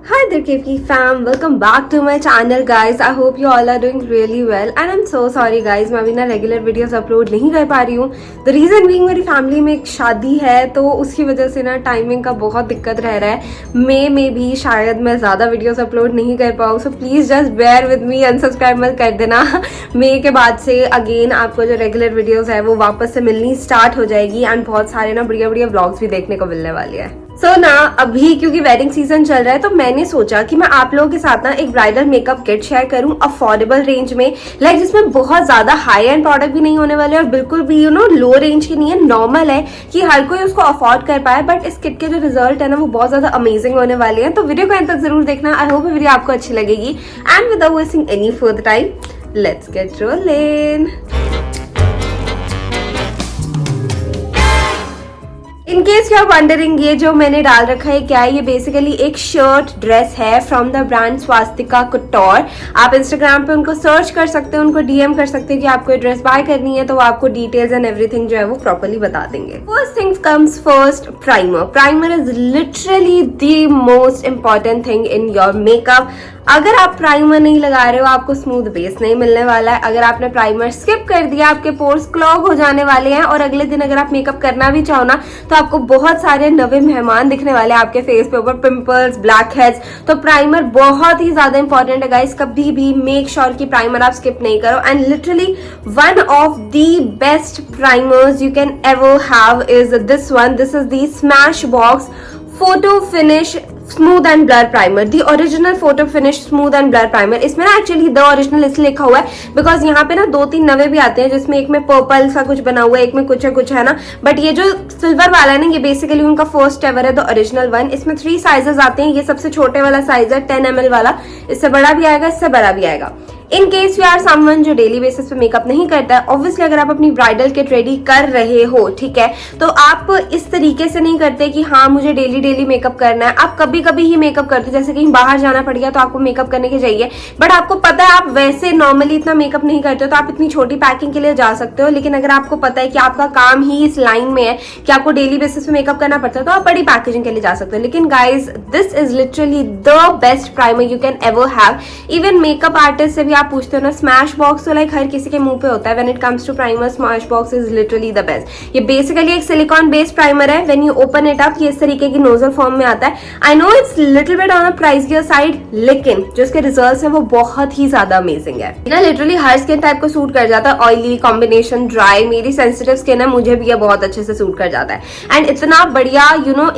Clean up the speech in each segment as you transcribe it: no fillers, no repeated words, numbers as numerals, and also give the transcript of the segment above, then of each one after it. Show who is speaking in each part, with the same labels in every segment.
Speaker 1: Hi there KP fam, welcome back to my channel guys. I hope you all are doing really well and I'm so sorry guys, मैं अभी ना regular videos upload नहीं कर पा रही हूँ. The reason being मेरी family में एक शादी है तो उसकी वजह से ना टाइमिंग का बहुत दिक्कत रह रहा है. मई में भी शायद मैं ज़्यादा वीडियोस अपलोड नहीं कर पाऊँ, so please just bear with me, unsubscribe मत कर देना. मई के बाद से अगेन आपको जो रेगुलर वीडियोज़ है वो वापस से मिलनी स्टार्ट हो जाएगी एंड बहुत सारे ना बढ़िया बढ़िया व्लॉग्स भी देखने को मिलने वाले हैं. सो ना अभी क्योंकि वेडिंग सीजन चल रहा है तो मैंने सोचा कि मैं आप लोगों के साथ ना एक ब्राइडल मेकअप किट शेयर करूं अफोर्डेबल रेंज में, लाइक जिसमें बहुत ज्यादा हाई एंड प्रोडक्ट भी नहीं होने वाले और बिल्कुल भी लो रेंज की नहीं है, नॉर्मल है कि हर कोई उसको अफोर्ड कर पाए. बट इस किट के जो रिजल्ट है ना वो बहुत ज्यादा अमेजिंग होने वाले हैं, तो वीडियो को एंड तक जरूर देखना. आई होप वीडियो आपको अच्छी लगेगी and without wasting any further time let's get rolling. In case you are wondering, ये जो मैंने डाल रखा है क्या है, ये बेसिकली एक शर्ट ड्रेस है फ्रॉम द ब्रांड स्वास्तिका कुटोर. आप इंस्टाग्राम पे उनको सर्च कर सकते हैं, उनको डीएम कर सकते हैं कि आपको ये ड्रेस बाय करनी है तो वो आपको डिटेल्स एंड एवरीथिंग जो है वो प्रॉपर्ली बता देंगे. First things comes first, primer. Primer is literally the most important thing in your makeup. अगर आप प्राइमर नहीं लगा रहे हो आपको स्मूथ बेस नहीं मिलने वाला है. अगर आपने प्राइमर स्किप कर दिया आपके पोर्स क्लॉग हो जाने वाले हैं और अगले दिन अगर आप मेकअप करना भी चाहो ना तो आपको बहुत सारे नवे मेहमान दिखने वाले हैं आपके फेस पे ऊपर, पिंपल्स, ब्लैक हेड्स. तो प्राइमर बहुत ही ज्यादा इंपॉर्टेंट है गाइस. कभी भी मेक श्योर कि प्राइमर आप स्किप नहीं करो. And literally one of the best primers you can ever have is this one. This is the smash box photo finish smooth and blur primer, the original photo finish smooth and blur primer. इसमें ना actually the original इसलिए लिखा हुआ है because यहाँ पे ना 2-3 नवे भी आते हैं जिसमें एक में पर्पल सा कुछ बना हुआ है, एक में कुछ है ना. बट ये जो सिल्वर वाला है ना ये बेसिकली उनका फर्स्ट एवर है, द ओरिजिनल वन. इसमें 3 साइजेस आते हैं. ये सबसे छोटे वाला साइज है 10 ml वाला. इससे बड़ा भी आएगा, इससे बड़ा भी आएगा. In case you are someone जो डेली बेसिस पे मेकअप नहीं करता है, ऑब्वियसली अगर आप अपनी ब्राइडल किट रेडी कर रहे हो, ठीक है, तो आप इस तरीके से नहीं करते कि हाँ मुझे डेली मेकअप करना है. आप कभी कभी ही मेकअप करते हो, जैसे कहीं बाहर जाना पड़ गया तो आपको मेकअप करने की चाहिए. बट आपको पता है आप वैसे नॉर्मली इतना मेकअप नहीं करते हो तो आप इतनी छोटी पैकिंग के लिए जा सकते हो. लेकिन अगर आपको पता है कि आपका काम ही इस लाइन में है कि आपको डेली बेसिस पे मेकअप करना पड़ता है तो आप बड़ी पैकेजिंग के लिए जा सकते हो. लेकिन guys this is literally the best primer you can ever have. Even makeup artist से भी आप पूछते हो ना, स्मैश बॉक्स तो लाइक हर किसी के मुंह पे होता है. When it comes to primer Smashbox is literally the best. ये बेसिकली एक सिलिकॉन बेस्ड प्राइमर है. When you open it up ये इस तरीके की नोजल फॉर्म में आता है. I know it's little bit on a pricier side, लेकिन जो इसके रिजल्ट्स हैं वो बहुत ही ज्यादा अमेजिंग है. ना लिटरली हर स्किन टाइप को सूट कर जाता है. ऑयली कॉम्बिनेशन, ड्राई, मेरी सेंसिटिव स्किन है, मुझे भी ये बहुत अच्छे से सूट कर जाता है. एंड इतना बढ़िया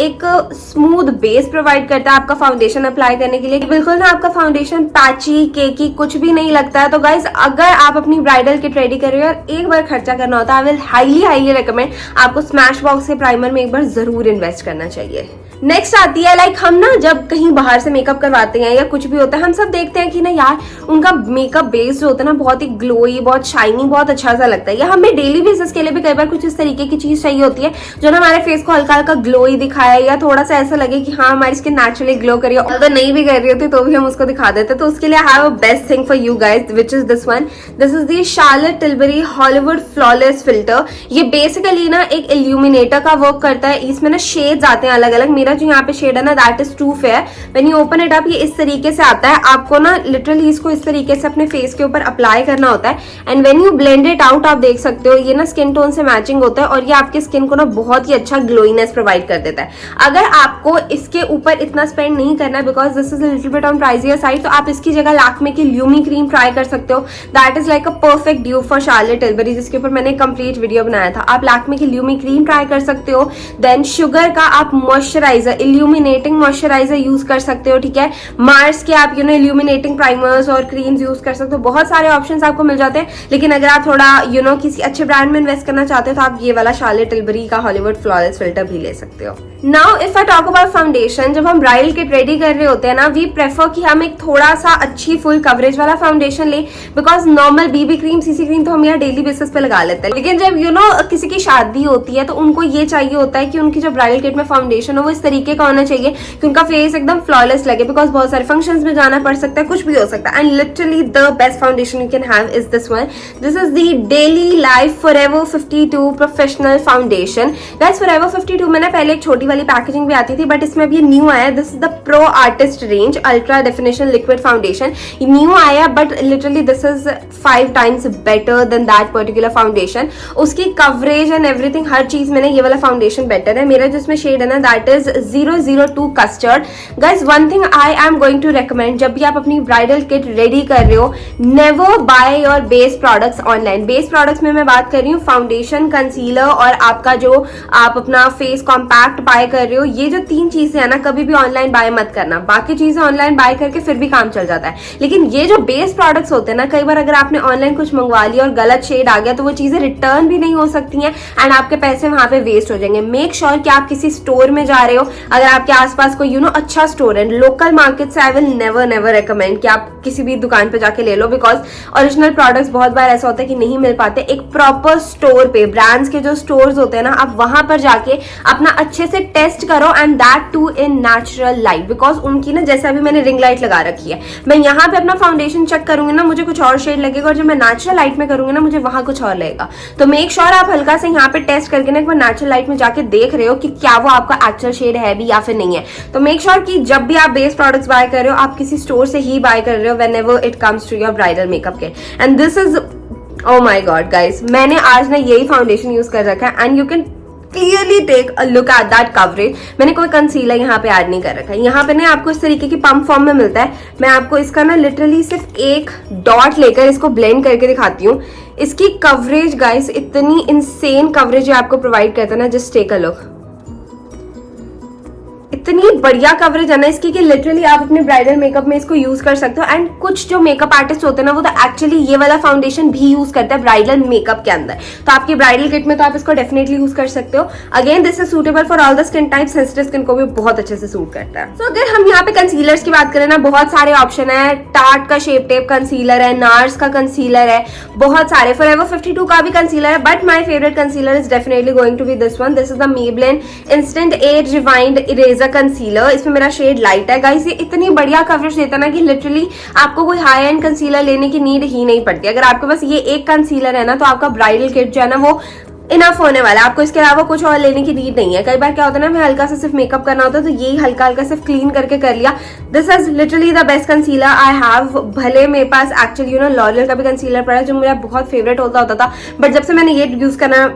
Speaker 1: एक स्मूथ बेस प्रोवाइड करता है आपका फाउंडेशन अप्लाई करने के लिए. बिल्कुल ना आपका फाउंडेशन पैची, केकी कुछ भी नहीं लगता है. तो गाइस अगर आप अपनी ब्राइडल किट रेडी कर रहे हो और एक बार खर्चा करना होता है, आई विल हाईली रिकमेंड आपको स्मैश बॉक्स के प्राइमर में एक बार जरूर इन्वेस्ट करना चाहिए. नेक्स्ट आती है लाइक हम ना जब कहीं बाहर से मेकअप करवाते हैं या कुछ भी होता है, हम सब देखते हैं कि ना यार उनका मेकअप बेस जो होता है ना बहुत ही ग्लोई, बहुत शाइनी, बहुत अच्छा सा लगता है. या हमें डेली बेसिस के लिए भी कई बार कुछ इस तरीके की चीज चाहिए होती है जो ना हमारे फेस को हल्का हल्का ग्लोई दिखाए या थोड़ा सा ऐसा लगे कि हाँ हमारी स्किन नेचुरली ग्लो करी है. अगर नहीं भी कर रही होती तो भी हम उसको दिखा देते. तो उसके लिए I have a best thing for you guys which is this one. This is the Charlotte Tilbury Hollywood flawless filter. ये बेसिकली ना एक इल्यूमिनेटर का वर्क करता है. इसमें ना शेड्स आते हैं अलग अलग. मेरा जो यहाँ पे शेड है ना that is two fair. When you open it up ये इस तरीके से आता है. आपको ना लिटरली इसको इस तरीके से अपने फेस के ऊपर अप्लाई करना होता है. And when you blend it out आप देख सकते हो ये ना स्किन टोन से मैचिंग होता है और ये आपकी स्किन को ना बहुत ही अच्छा ग्लोइनेस प्रोवाइड कर देता है. अगर आपको इसके ऊपर इतना स्पेंड नहीं करना है because this is a little bit on pricier side, तो आप इसकी जगह लैक्मे की ल्यूमी क्रीम ट्राई कर सकते हो. That is like a perfect dupe for Charlotte Tilbury जिसके ऊपर मैंने कंप्लीट वीडियो बनाया था. आप लैक्मे की ल्यूमी क्रीम ट्राई कर सकते हो. देन शुगर का आप मॉइस्चराइजर, इल्यूमिनेटिंग मॉइस्चराइजर यूज कर सकते हो, ठीक है. मार्स के आप इल्यूमिनेटिंग प्राइमर्स और क्रीम्स यूज कर सकते हो. बहुत सारे ऑप्शंस आपको मिल जाते हैं. लेकिन अगर आप थोड़ा किसी अच्छे ब्रांड में इन्वेस्ट करना चाहते हो तो आप ये वाला शार्लेट टिलबरी का हॉलीवुड फ्लॉलेस फिल्टर भी ले सकते हो. Now if I talk about foundation, जब हम ब्राइडल किट रेडी कर रहे होते हैं ना वी प्रेफर कि हम एक थोड़ा सा अच्छी फुल कवरेज वाला फाउंडेशन ले. Because normal BB cream, CC cream तो हम यहाँ डेली बेसिस पे लगा लेते हैं. लेकिन जब किसी की शादी होती है तो उनको ये चाहिए होता है कि उनकी जो ब्राइडल किट में फाउंडेशन हो वो इस तरीके का होना चाहिए कि उनका फेस एकदम फ्लॉलेस लगे, बिकॉज बहुत सारे फंक्शंस में जाना पड़ सकता है, कुछ भी हो सकता है। And literally the best foundation you can have is this one. This is the daily life forever 52 professional foundation. Guys forever 52 में ना पहले एक छोटी वाली पैकेजिंग भी आती थी, बट इसमें अब ये न्यू आया। This is the pro artist range ultra definition liquid foundation. ये न्यू आया, but literally this is 5 times better than that particular foundation. उसकी कवरेज एंड एवरीथिंग, हर चीज में ना ये वाला फाउंडेशन बेटर है। मेरा जिसमें शेड है ना that is 002 custard. Guys one thing I am going to recommend, जब भी आप अपनी ब्राइडल किट रेडी कर रहे हो, never by your base products online. Base products में मैं बात कर रही हूँ फाउंडेशन, कंसीलर और आपका जो आप अपना फेस कॉम्पैक्ट बाय कर रहे हो, ये जो 3 चीजें है ना कभी भी ऑनलाइन बाय मत करना। बाकी चीजें ऑनलाइन बाय करके फिर भी काम चल जाता है, लेकिन ये जो बेस प्रोडक्ट्स होते हैं ना, कई बार अगर आपने ऑनलाइन कुछ मंगवा लिया और गलत शेड आ गया तो वो चीजें रिटर्न भी नहीं हो सकती हैं एंड आपके पैसे वहां पे वेस्ट हो जाएंगे। मेक श्योर कि आप किसी स्टोर में जा रहे हो, अगर आपके आसपास कोई अच्छा स्टोर है, लोकल मार्केट से आई विल नेवर रिकमेंड कि आप किसी भी दुकान पे जाके ले लो, बिकॉज ओरिजिनल प्रोडक्ट्स बहुत बार ऐसा होता है कि नहीं मिल पाते। एक प्रॉपर स्टोर पे, ब्रांड्स के जो स्टोर्स होते हैं ना, आप वहां पर जाके अपना अच्छे से टेस्ट करो and that too in natural light, because उनकी ना जैसे अभी मैंने रिंग लाइट लगा रखी है, मैं यहाँ पे अपना फाउंडेशन चेक करूंगी ना मुझे कुछ और शेड लगेगा, और जब मैं नेचुरल लाइट में करूंगी ना मुझे वहां कुछ और लगेगा। तो मेक श्योर आप हल्का से यहाँ पे टेस्ट करके ना एक बार नेचुरल लाइट में जाके देख रहे हो कि क्या वो आपका एक्चुअल शेड है भी या फिर नहीं है। तो मेक श्योर कि जब भी आप बेस प्रोडक्ट्स बाय कर रहे हो, आप किसी स्टोर से ही बाय कर रहे हो whenever it comes to your bridal makeup kit. And this is oh my God guys, मैंने आज ना यही फाउंडेशन यूज कर रखा है and you can clearly take a look at that coverage. मैंने कोई कंसीलर यहाँ पे ऐड नहीं कर रखा है। यहाँ पे ना आपको इस तरीके की पंप फॉर्म में मिलता है। मैं आपको इसका ना लिटरली सिर्फ एक डॉट लेकर इसको ब्लेंड करके दिखाती हूँ। इसकी कवरेज गाइस इतनी इंसेन कवरेज आपको प्रोवाइड करता है ना, जस्ट टेक अ लुक। इतनी बढ़िया कवरेज है ना इसकी कि लिटरली आप अपने ब्राइडल मेकअप में इसको यूज कर सकते हो। एंड कुछ जो मेकअप आर्टिस्ट होते हैं ना वो तो एक्चुअली ये वाला फाउंडेशन भी यूज करते हैं ब्राइडल मेकअप के अंदर, तो आपकी ब्राइडल किट में तो आप इसको डेफिनेटली यूज कर सकते हो। Again this is suitable for all the skin type, sensitive skin को भी बहुत अच्छे से सूट करता है। तो अगर हम यहाँ पे कंसीलर्स की बात करें ना, बहुत सारे ऑप्शन है। टार्ट का शेप टेप कंसीलर है, नार्स का कंसीलर है, बहुत सारे। फॉरएवर 52 का भी कंसीलर है, but my favourite concealer is definitely going to be this one. This is the Maybelline instant age rewind eraser concealer. इसमें मेरा शेड लाइट है गाइस। ये इतनी बढ़िया कवरेज देता है ना कि लिटरली आपको कोई हाई एंड कंसीलर लेने की नीड ही नहीं पड़ती। अगर आपके पास ये एक कंसीलर है ना तो आपका ब्राइडल किट जो है ना वो इनफ होने वाला है। आपको इसके अलावा कुछ और लेने की नीड नहीं है। कई बार क्या होता है ना, मैं हल्का सा सिर्फ मेकअप करना होता है तो यही हल्का हल्का सिर्फ क्लीन करके कर लिया। This is literally the best concealer I have. भले मेरे पास एक्चुअली लॉरियल का भी कंसीलर पड़ा है जो मेरा बहुत फेवरेट होता था, बट जब से मैंने ये यूज करना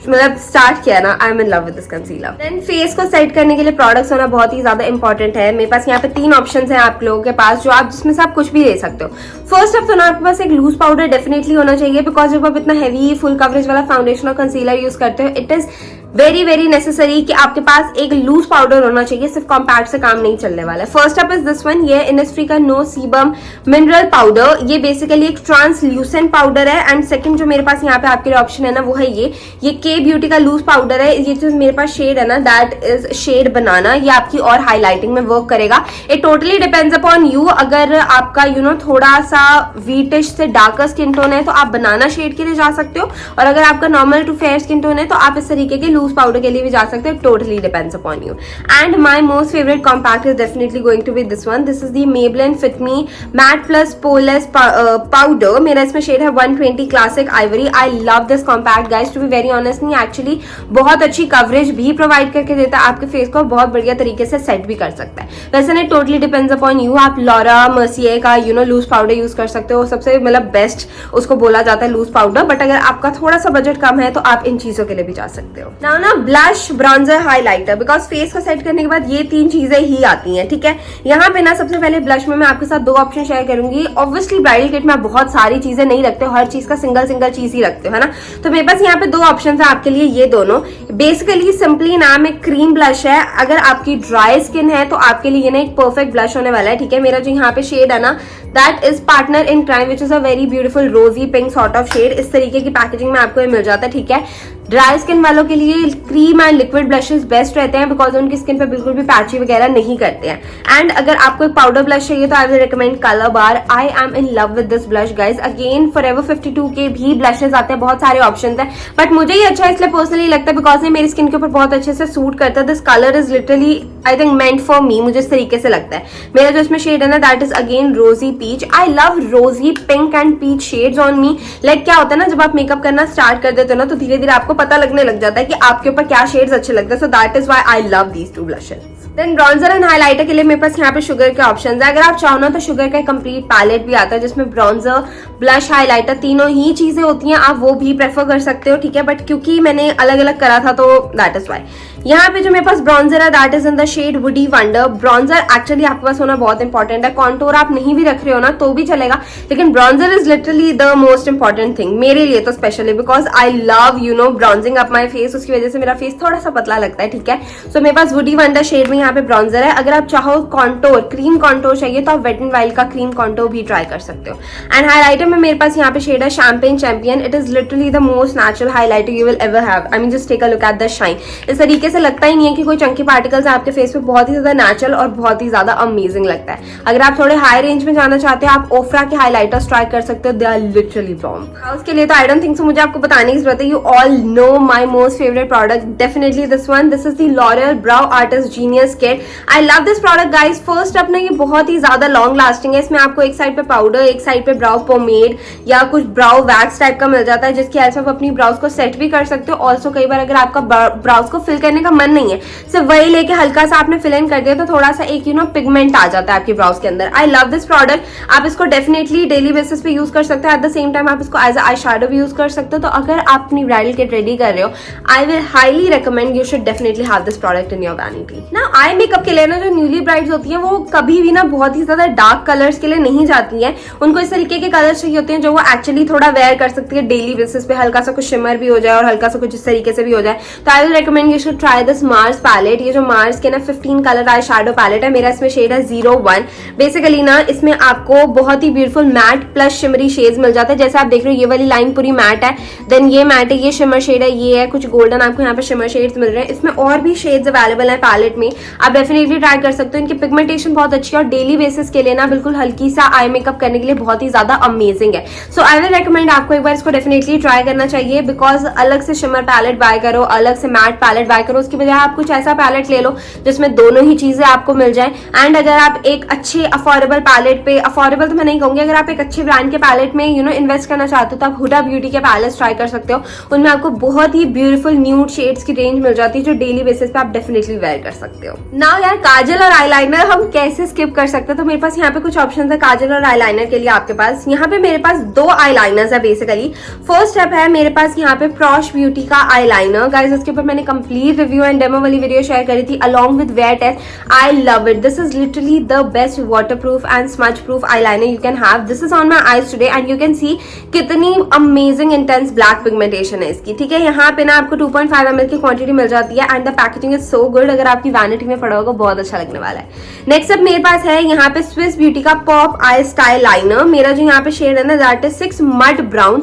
Speaker 1: मतलब स्टार्ट किया ना, I am in love with this concealer. Then face को सेट करने के लिए प्रोडक्ट्स होना बहुत ही ज्यादा इंपॉर्टेंट है। मेरे पास यहाँ पे 3 ऑप्शंस हैं आप लोगों के पास, जो आप जिसमें से आप कुछ भी ले सकते हो। फर्स्ट ऑफ तो ना आपके पास एक लूज पाउडर डेफिनेटली होना चाहिए, बिकॉज जब आप इतना हैवी फुल कवरेज वाला फाउंडेशन और कंसीलर यूज करते हो, इट इज वेरी नेसेसरी कि आपके पास एक लूज पाउडर होना चाहिए। सिर्फ कॉम्पैक्ट से काम नहीं चलने वाला है। First up is this one, ये इनिस्फ्री का नो सीबम मिनरल पाउडर। ये बेसिकली एक ट्रांसल्यूसेंट पाउडर है। एंड सेकंड जो मेरे पास यहाँ पे आपके लिए ऑप्शन है ना वो है ये के ब्यूटी का लूज पाउडर है। ये जो मेरे पास शेड है ना दैट इज शेड बनाना। ये आपकी और हाईलाइटिंग में वर्क करेगा। It totally depends upon you. अगर आपका थोड़ा सा वीटिश से डार्कर स्किन टोन है तो आप बनाना शेड के लिए जा सकते हो, और अगर आपका normal to fair skin tone है तो आप इस तरीके के लूज पाउडर के लिए भी जा सकते हो। Totally depends upon you. And my most favourite compact is definitely going to be this one. This is the Maybelline fit me matte plus poreless powder. मेरा इसमें शेड है 120 classic ivory. I love this compact guys, to be very honest. नहीं actually बहुत अच्छी coverage भी provide करके देता है, आपके फेस को बहुत बढ़िया तरीके से सेट भी कर सकता है। वैसे नहीं, टोटली डिपेंड्स अपॉन यू। आप लॉरा मर्सियर का लूज पाउडर यूज कर सकते हो, सबसे मतलब बेस्ट उसको बोला जाता है लूज पाउडर। बट अगर आपका थोड़ा सा बजट कम है तो आप इन चीजों के लिए भी जा सकते हो। ना blush, bronzer, highlighter, because face को सेट करने के बाद ये 3 चीजें ही आती हैं, ठीक है। यहाँ पे ना सबसे पहले ब्लश में मैं आपके साथ 2 ऑप्शन शेयर करूंगी। ऑब्वियसली ब्राइडल किट में आप बहुत सारी चीजें नहीं रखते हो, हर चीज का सिंगल चीज ही रखते हो, है ना। तो मेरे पास यहाँ पे 2 ऑप्शन है आपके लिए, ये दोनों। बेसिकली सिंपली नाम एक क्रीम ब्लश है। अगर आपकी ड्राई स्किन है तो आपके लिए ना एक परफेक्ट ब्लश होने वाला है, ठीक है। मेरा जो यहाँ पे शेड है ना that is partner in crime which is a very beautiful रोजी पिंक सॉर्ट ऑफ शेड। इस तरीके की पैकेजिंग में आपको ये मिल जाता है, ठीक है। ड्राई स्किन वालों के लिए cream and liquid blushes best रहते हैं बिकॉज उनकी स्किन पे बिल्कुल भी पैची वगैरह नहीं करते हैं। एंड अगर आपको एक पाउडर ब्लश चाहिए तो I will recommend colour bar. I am in love with this blush guys. Again forever 52 के भी ब्लशेस आते हैं, बहुत सारे ऑप्शंस हैं, बट मुझे ये अच्छा इसलिए पर्सनली लगता है बिकॉज ये मेरी स्किन के ऊपर बहुत अच्छे से सूट करता है। This colour is literally I think meant for me, मुझे इस तरीके से लगता है। मेरा जो इसमें शेड है ना that is again rosy peach. I love rosy pink and peach shades on me. Like क्या होता है ना, जब आप मेकअप करना स्टार्ट कर देते हो ना तो धीरे धीरे आपको पता लगने लग जाता है कि आपके ऊपर क्या शेड्स अच्छे लगते हैं। So that is why I love these two blushes. Then bronzer and highlighter के लिए मेरे पास यहाँ पे शुगर के ऑप्शन है। अगर आप चाहो ना तो शुगर का कंप्लीट पैलेट भी आता है जिसमें ब्रॉन्जर, ब्लश, हाइलाइटर तीनों ही चीजें होती हैं, आप वो भी प्रेफर कर सकते हो, ठीक है। बट क्योंकि मैंने अलग अलग करा था तो दैट इज व्हाई। यहाँ पे जो मेरे पास ब्रॉन्जर है that is in the shade woody wonder. Bronzer actually आपके पास होना बहुत इंपॉर्टेंट है। कॉन्टोर आप नहीं भी रख रहे हो ना तो भी चलेगा, लेकिन bronzer is literally the most important thing मेरे लिए तो specially because I love you know bronzing up my face. उसकी वजह से मेरा फेस थोड़ा सा पतला लगता है, ठीक है। सो मेरे पास वुडी वंडर शेड में यहाँ पे ब्रॉन्जर है। अगर आप चाहो कॉन्टोर, क्रीम कॉन्टोर चाहिए तो आप वेट एंड वाइल्ड का क्रीम कॉन्टोर भी ट्राई कर सकते हो। एंड हाइलाइटर में मेरे पास यहाँ पे शेड है champagne champion. It is literally the most natural highlighter you will ever have. I mean just take a look at the shine. इस तरीके से लगता ही नहीं है कि कोई चंकी पार्टिकल्स आपके फेस पे, बहुत ही ज्यादा नेचुरल और बहुत ही ज्यादा अमेजिंग लगता है। अगर आप थोड़े हाई रेंज में जाना चाहते हैं आप ओफ्रा के हाइलाइटर्स ट्राई कर सकते हो, दे आर लिटरली बॉम्ब। उसके लिए तो आई डोंट थिंक सो मुझे आपको बताने की जरूरत है, you all know my most favourite product definitely this one. This is the L'Oréal brow artist genius kit. I love this product guys. First अपना ये बहुत ही ज्यादा लॉन्ग लास्टिंग है। इसमें आपको एक साइड पे पाउडर, एक साइड पे ब्राउ पोमेड या कुछ ब्राउ वैक्स टाइप का मिल जाता है जिसकी हेल्प से आप अपनी ब्राउज को सेट भी कर सकते हो। ऑल्सो कई बार अगर आपका ब्राउज को फिल करने का मन नहीं है, सिर्फ वही लेके हल्का सा आपने फिल इन कर दिया तो थोड़ा सा एक यू नो पिगमेंट आ जाता है आपकी ब्राउज के अंदर। आई लव दिस प्रोडक्ट। आप इसको डेफिनेटली डेली बेसिस पे यूज कर सकते हो। एट द सेम टाइम आप इसको एज आई शैडो भी यूज कर सकते हो। तो अगर आप अपनी ब्राइडल किट रेडी कर रहे हो I will highly recommend you should definitely have this product in your vanity. ना आई मेकअप के लिए ना जो न्यूली ब्राइड्स होती हैं वो कभी भी ना बहुत ही ज्यादा डार्क कलर्स के लिए नहीं जाती हैं। उनको इस तरीके के कलर्स चाहिए होते हैं जो वो एक्चुअली थोड़ा वेयर कर सकती है डेली बेसिस पे, हल्का सा कुछ शिमर भी हो जाए और हल्का सा कुछ इस तरीके से भी हो जाए। तो I will recommend you should try this Mars palette. ये जो मार्स के ना 15 कलर आई शैडो पैलेट है, मेरा इसमें शेड है 01। बेसिकली ना इसमें आपको बहुत ही beautiful matte plus shimmery shades मिल जाते हैं। जैसे आप देख रहे हो ये वाली लाइन पूरी मैट है, देन ये मैट है, ये शिमर शेड है, ये है कुछ गोल्डन आपको यहाँ पे शिमर शेड्स मिल रहे हैं। इसमें और भी शेड्स अवेलेबल है पैलेट में, आप डेफिनेटली ट्राई कर सकते हो। इनकी पिगमेंटेशन बहुत अच्छी है और डेली बेसिस के लिए ना बिल्कुल हल्की सा आई मेकअप करने के लिए बहुत ही ज्यादा अमेजिंग है। सो आई विल रिकमेंड आपको एक बार इसको डेफिनेटली ट्राई करना चाहिए बिकॉज अलग से शिमर पैलेट बाय करो, अलग से मैट पैलेट बाय करो, उसकी बजाय आप कुछ ऐसा पैलेट ले लो जिसमें दोनों ही चीजें आपको मिल जाए। एंड अगर आप एक अच्छे अफोर्डेबल पैलेट पे, अफोर्डेबल तो मैं नहीं कहूंगी, अगर आप एक अच्छे ब्रांड के पैलेट में यू नो इन्वेस्ट करना चाहते हो तो आप हुडा ब्यूटी के पैलेट्स ट्राई कर सकते हो। उनमें आपको बहुत ही ब्यूटीफुल न्यूड शेड्स की रेंज मिल जाती है जो डेली बेसिस पे आप डेफिनेटली वेयर कर सकते हो। नाउ यार काजल और आईलाइनर हम कैसे स्किप कर सकते हैं, तो मेरे पास यहाँ पे कुछ ऑप्शन है काजल और आईलाइनर के लिए आपके पास। यहाँ पे मेरे पास 2 आईलाइनर्स है बेसिकली। फर्स्ट स्टेप है मेरे पास यहाँ पे प्रॉश ब्यूटी का आईलाइनर। गाइस इसके ऊपर मैंने कंप्लीट रिव्यू एंड डेमो वाली वीडियो शेयर करी थी along with wear test. I love it. This is literally the best waterproof and smudge proof eyeliner you can have. This is on my eyes today and you can see कितनी amazing intense black pigmentation है इसकी, ठीक है। यहाँ पे ना आपको 2.5 ml की क्वांटिटी मिल जाती है and the packaging is so good. अगर आपकी वैनिटी में पड़ा होगा बहुत अच्छा लगने वाला है। नेक्स्ट अप मेरे पास है यहाँ पे स्विस ब्यूटी का पॉप आई स्टाइल लाइनर। मेरा जो यहाँ पे शेड है ना दैट इज 6 मड ब्राउन।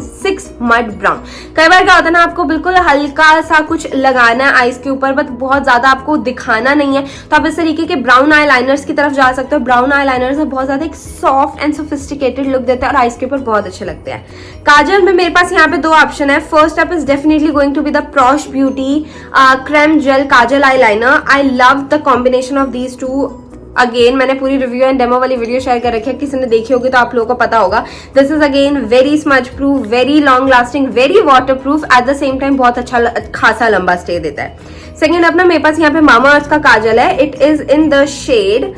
Speaker 1: कई बार क्या होता है ना आपको बिल्कुल हल्का सा कुछ लगाना है आईज के ऊपर बट बहुत ज्यादा आपको दिखाना नहीं है, तो आप इस तरीके के ब्राउन आई लाइनर्स की तरफ जा सकते हो। ब्राउन आई लाइनर्स बहुत ज्यादा एक सॉफ्ट एंड सोफिस्टिकेटेड लुक देते हैं और आईज के ऊपर बहुत अच्छे लगते हैं। काजल में मेरे पास यहाँ पे 2 ऑप्शन है। First up is definitely going to be the Praush beauty creme gel kajal eye liner. I love the combination of these two. Again मैंने पूरी रिव्यू एंड डेमो वाली वीडियो शेयर कर रखी है, किसी ने देखी होगी तो आप लोगों को पता होगा। This is again very smudge proof, very long lasting, very water proof, at the same time बहुत अच्छा खासा लंबा स्टे देता है। सेकेंड अपना मेरे पास यहाँ पे मामा अर्थ का काजल है। It is in the shade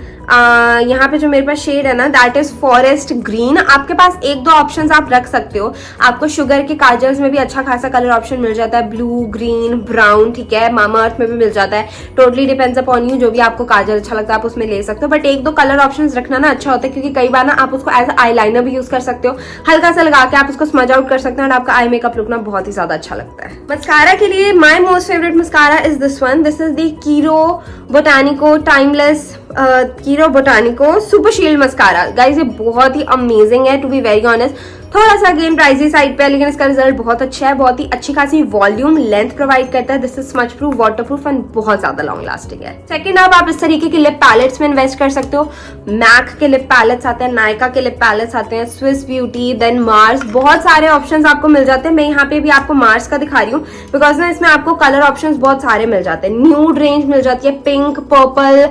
Speaker 1: यहाँ पे जो मेरे पास शेड है ना दैट इज फॉरेस्ट ग्रीन। आपके पास 1-2 ऑप्शंस आप रख सकते हो। आपको शुगर के काजल्स में भी अच्छा खासा कलर ऑप्शन मिल जाता है, ब्लू, ग्रीन, ब्राउन, ठीक है। मामा अर्थ में भी मिल जाता है। टोटली डिपेंड्स अपॉन यू, जो भी आपको काजल अच्छा लगता है आप उसमें ले सकते हो। बट 1-2 कलर ऑप्शंस रखना ना अच्छा होता है क्योंकि कई बार ना आप उसको एज आई लाइनर भी यूज कर सकते हो। हल्का सा लगा के आप उसको स्मज आउट कर सकते हो और आपका आई मेकअप लुक ना बहुत ही ज्यादा अच्छा लगता है। मस्कारा के लिए my most favourite mascara is this one. This is the Kiro Botanico timeless Kiro Botanico super shield mascara. Guys ये बहुत ही अमेजिंग है, टू बी वेरी ऑनेस्ट। थोड़ा सा अगेन प्राइसी साइड पे है, लेकिन इसका रिजल्ट बहुत अच्छा है, बहुत ही अच्छी खासी वॉल्यूम लेंथ प्रोवाइड करता है। This is smudge proof, water proof and बहुत ज्यादा लॉन्ग लास्टिंग है। सेकंड, अब आप इस तरीके के लिप पैलेट्स में इन्वेस्ट कर सकते हो। मैक के लिप पैलेट्स आते हैं, नायका के लिप पैलेट्स आते हैं, स्विस ब्यूटी, देन मार्स, बहुत सारे ऑप्शंस आपको मिल जाते हैं। मैं यहाँ पे भी आपको मार्स का दिखा रही हूँ बिकॉज ना इसमें आपको कलर ऑप्शंस बहुत सारे मिल जाते हैं। न्यूड रेंज मिल जाती है, पिंक, पर्पल,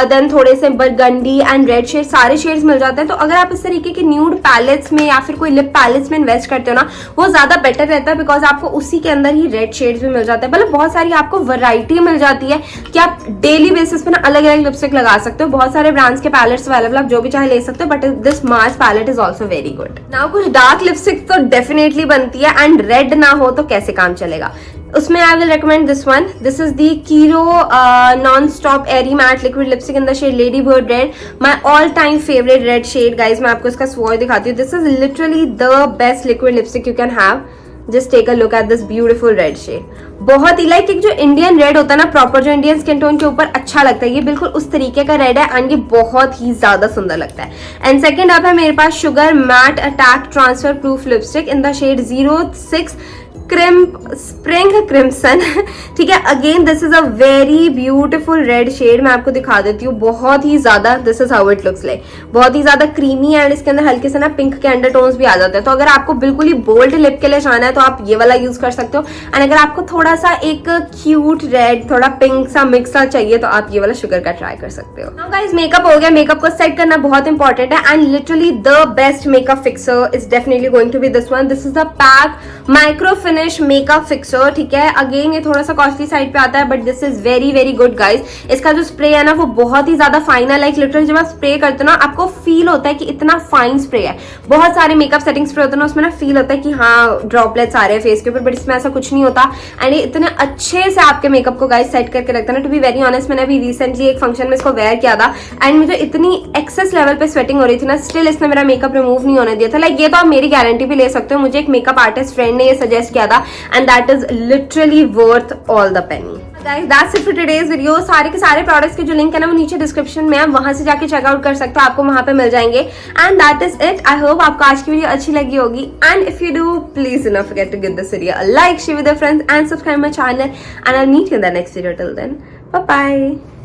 Speaker 1: देन थोड़े से बरगंडी एंड रेड शेड, सारे शेड्स मिल जाते हैं। तो अगर आप इस तरीके के न्यूड पैलेट्स में या फिर कोई लिप पैलेट्स में इन्वेस्ट करते हो ना, वो ज्यादा बेटर रहता है बिकॉज आपको उसी के अंदर ही रेड शेड्स भी मिल जाते हैं। मतलब बहुत सारी आपको वैरायटी मिल जाती है कि आप डेली बेसिस पे ना अलग अलग लिपस्टिक लगा सकते हो। बहुत सारे ब्रांड्स के पैलेट्स अवेलेबल, आप जो भी चाहे ले सकते हो, but this Mars palette is also very good. Now कुछ डार्क लिपस्टिक तो डेफिनेटली बनती है एंड रेड ना हो तो कैसे काम चलेगा। उसमें I will recommend this one. This is the Kiro non stop airy matte liquid lipstick in the shade lady bird red, my all time favourite red shade. Guys मैं आपको इसका स्वॉच दिखाती हूँ। This is literally the best liquid lipstick you can have. Just take a look at this beautiful red shade. बहुत ही like एक जो Indian red होता है ना, प्रॉपर जो इंडियन स्किन टोन के ऊपर अच्छा लगता है, ये बिल्कुल उस तरीके का रेड है एंड ये बहुत ही ज्यादा सुंदर लगता है। एंड सेकंड अब है मेरे पास Sugar matte attack transfer proof lipstick in the shade 06 spring crimson. ठीक है, again this is a very beautiful red shade. मैं आपको दिखा देती हूँ, बहुत ही ज्यादा this is how it looks like, बहुत ही ज्यादा क्रीमी एंड इसके अंदर हल्के से ना पिंक के अंडरटोन्स भी आ जाते हैं। तो अगर आपको बिल्कुल ही बोल्ड लिप के लिए जाना है तो आप ये वाला यूज कर सकते हो। एंड अगर आपको थोड़ा सा एक क्यूट रेड, थोड़ा पिंक सा मिक्स सा चाहिए तो आप ये वाला शुगर का ट्राई कर सकते हो। नाउ गाइस मेकअप हो गया, मेकअप को सेट करना बहुत इंपॉर्टेंट है and literally the best makeup fixer is definitely going to be this one. This is the Pac micro finish makeup fixer. ठीक है, अगेन ये थोड़ा सा कॉस्टली साइड पे आता है but this is very very good guys. इसका जो स्प्रे है ना वो बहुत ही ज्यादा फाइन है, लाइक लिटरली जब आप स्प्रे करते हो ना आपको फील होता है कि इतना फाइन स्प्रे है। बहुत सारे मेकअप सेटिंग स्प्रे होते हैं ना, उसमें ना फील होता है कि हाँ ड्रॉपलेट्स आ रहे हैं फेस के ऊपर, बट इसमें ऐसा कुछ नहीं होता एंड ये इतने अच्छे से आपके मेकअप को गाइज सेट करके रखता है ना। टू बी वेरी ऑनेस्ट, मैंने अभी रिसेंटली एक फंक्शन में इसको वेयर किया था एंड मुझे इतनी एक्सेस लेवल पे स्वेटिंग हो रही थी ना, स्टिल इसने मेरा मेकअप रिमूव नहीं होने दिया था। लाइक ये तो आप मेरी गारंटी भी ले सकते हो, मुझे एक मेकअप आर्टिस्ट फ्रेंड ने ये सजेस्ट किया था and that is literally worth all the Penney. Guys, that's it for today's video. सारे के सारे प्रोडक्ट्स के जो लिंक है ना वो नीचे डिस्क्रिप्शन में है, वहां से जाके चेकआउट कर सकते हो, आपको वहां पे मिल जाएंगे। And that is it. I hope आपको आज की वीडियो अच्छी लगी होगी and if you do please do not forget to give this video a like, share with your friends and subscribe my channel and I will meet you in the next video. Till then bye bye.